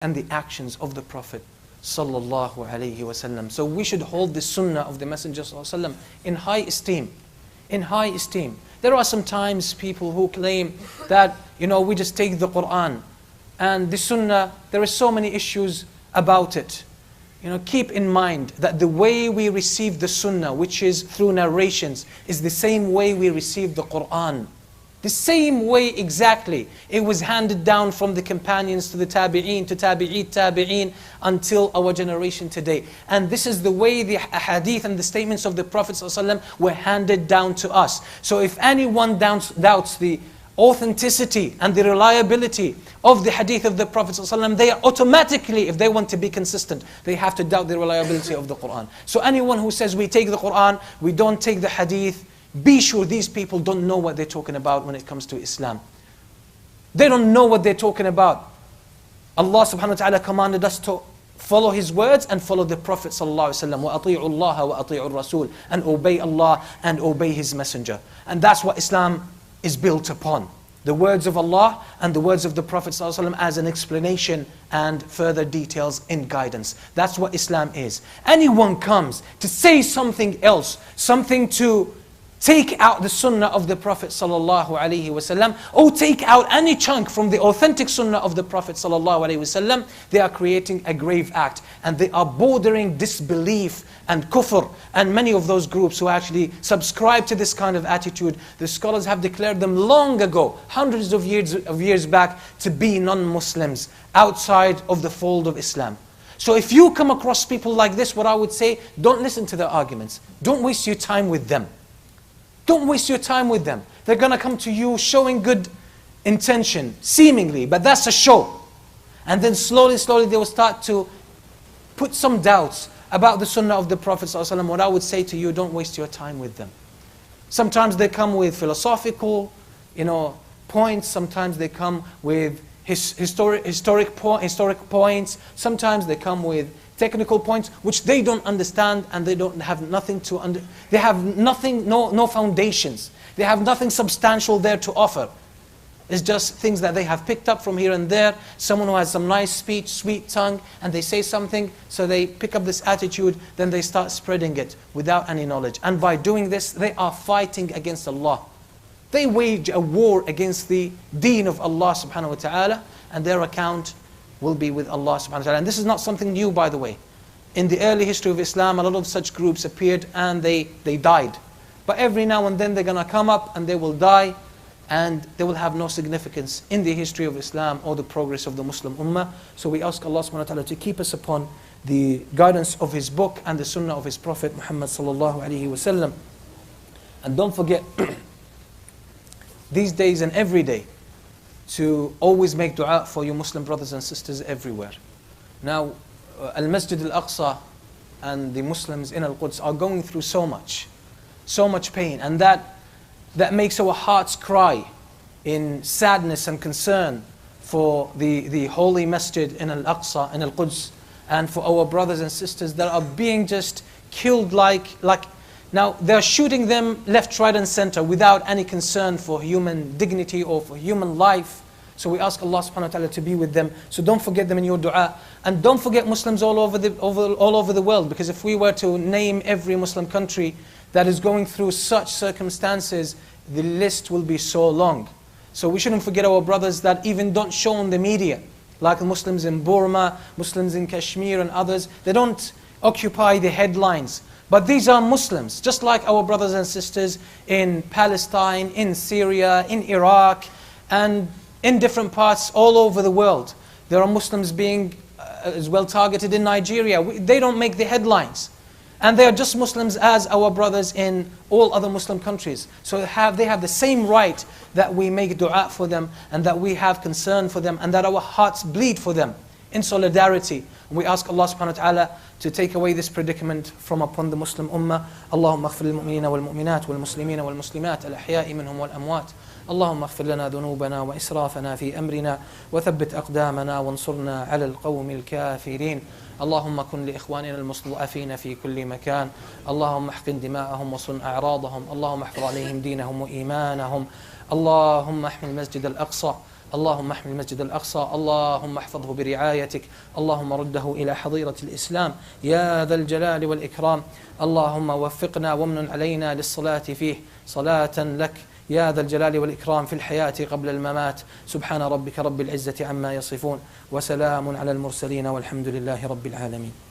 and the actions of the Prophet sallallahu alaihi wasallam. So we should hold the sunnah of the Messenger sallallahu alaihi wasallam in high esteem. In high esteem. There are sometimes people who claim that, we just take the Quran and the sunnah, there are so many issues about it. Keep in mind that the way we receive the sunnah, which is through narrations, is the same way we receive the Quran. The same way exactly. It was handed down from the companions to the tabi'een, to tabi'een, until our generation today. And this is the way the hadith and the statements of the Prophet ﷺ were handed down to us. So if anyone doubts the authenticity and the reliability of the hadith of the Prophet ﷺ, they are automatically, if they want to be consistent, they have to doubt the reliability of the Quran. So anyone who says we take the Quran, we don't take the hadith, be sure these people don't know what they're talking about when it comes to Islam. They don't know what they're talking about. Allah subhanahu wa ta'ala commanded us to follow His words and follow the Prophet sallallahu alaihi wasallam. وَأَطِيعُوا اللَّهَ وَأَطِيعُوا الرَّسُولَ, and obey Allah and obey His Messenger. And that's what Islam is built upon. The words of Allah and the words of the Prophet ﷺ as an explanation and further details in guidance. That's what Islam is. Anyone comes to say something else, something to take out the sunnah of the Prophet ﷺ, or take out any chunk from the authentic sunnah of the Prophet ﷺ, they are creating a grave act. And they are bordering disbelief and kufr. And many of those groups who actually subscribe to this kind of attitude, the scholars have declared them long ago, hundreds of years back, to be non-Muslims outside of the fold of Islam. So if you come across people like this, what I would say, don't listen to their arguments. Don't waste your time with them. Don't waste your time with them. They're going to come to you showing good intention, seemingly, but that's a show. And then slowly they will start to put some doubts about the sunnah of the Prophet ﷺ. What I would say to you, don't waste your time with them. Sometimes they come with philosophical, points. Sometimes they come with historic points. Sometimes they come with technical points which they don't understand, and they don't have nothing to they have nothing, no foundations. They have nothing substantial there to offer. It's just things that they have picked up from here and there. Someone who has some nice speech, sweet tongue, and they say something, so they pick up this attitude, then they start spreading it without any knowledge. And by doing this, they are fighting against Allah. They wage a war against the deen of Allah subhanahu wa ta'ala, and their account will be with Allah subhanahu wa ta'ala. And this is not something new, by the way. In the early history of Islam, a lot of such groups appeared and they died. But every now and then they're going to come up and they will die, and they will have no significance in the history of Islam or the progress of the Muslim Ummah. So we ask Allah subhanahu wa ta'ala to keep us upon the guidance of His book and the sunnah of His Prophet Muhammad sallallahu alaihi wasallam. And don't forget, these days and every day, to always make dua for your Muslim brothers and sisters everywhere. Now, Al-Masjid Al-Aqsa and the Muslims in Al-Quds are going through so much pain, and that makes our hearts cry in sadness and concern for the holy Masjid in Al-Aqsa, in Al-Quds, and for our brothers and sisters that are being just killed now they're shooting them left, right and center without any concern for human dignity or for human life. So we ask Allah subhanahu wa ta'ala to be with them. So don't forget them in your dua. And don't forget Muslims all over the world, because if we were to name every Muslim country that is going through such circumstances, the list will be so long. So we shouldn't forget our brothers that even don't show on the media, like Muslims in Burma, Muslims in Kashmir and others. They don't occupy the headlines. But these are Muslims, just like our brothers and sisters in Palestine, in Syria, in Iraq, and in different parts all over the world. There are Muslims being as well targeted in Nigeria. They don't make the headlines. And they are just Muslims as our brothers in all other Muslim countries. So they have the same right that we make dua for them, and that we have concern for them, and that our hearts bleed for them in solidarity. And we ask Allah subhanahu wa ta'ala to take away this predicament from upon the Muslim Ummah. Allahumma aghfir lil mu'minina wal mu'minat wal muslimina wal muslimat al ahya'i minhum wal amwat. اللهم اغفر لنا ذنوبنا وإسرافنا في أمرنا وثبت أقدامنا وانصرنا على القوم الكافرين. اللهم كن لإخواننا المستضعفين في كل مكان. اللهم احقن دماءهم وصن أعراضهم. اللهم احفظ عليهم دينهم وإيمانهم. اللهم احمي المسجد الأقصى اللهم احمي المسجد الأقصى، اللهم احفظه برعايتك، اللهم رده إلى حظيرة الإسلام يا ذا الجلال والإكرام. اللهم وفقنا وامن علينا للصلاة فيه صلاة لك يا ذا الجلال والإكرام في الحياة قبل الممات. سبحان ربك رب العزة عما يصفون، وسلام على المرسلين، والحمد لله رب العالمين.